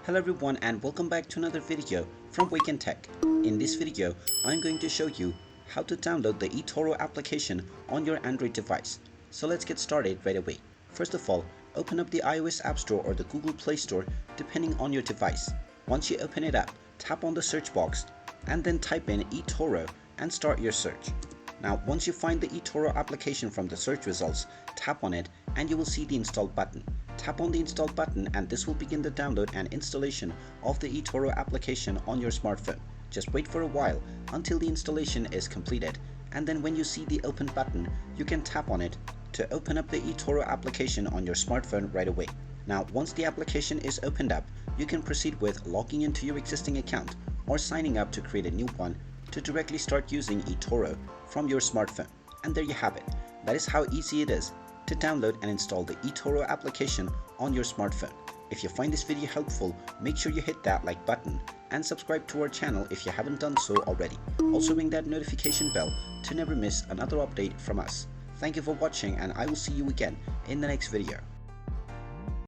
Hello everyone and welcome back to another video from Wake&Tech. In this video, I'm going to show you how to download the eToro application on your Android device. So let's get started right away. First of all, open up the iOS App Store or the Google Play Store depending on your device. Once you open it up, tap on the search box and then type in eToro and start your search. Now once you find the eToro application from the search results, tap on it and you will see the install button. Tap on the install button and this will begin the download and installation of the eToro application on your smartphone. Just wait for a while until the installation is completed, and then when you see the open button, you can tap on it to open up the eToro application on your smartphone right away. Now once the application is opened up, you can proceed with logging into your existing account or signing up to create a new one to directly start using eToro from your smartphone. And there you have it. That is how easy it is to download and install the eToro application on your smartphone. If you find this video helpful, make sure you hit that like button and subscribe to our channel if you haven't done so already. Also ring that notification bell to never miss another update from us. Thank you for watching and I will see you again in the next video.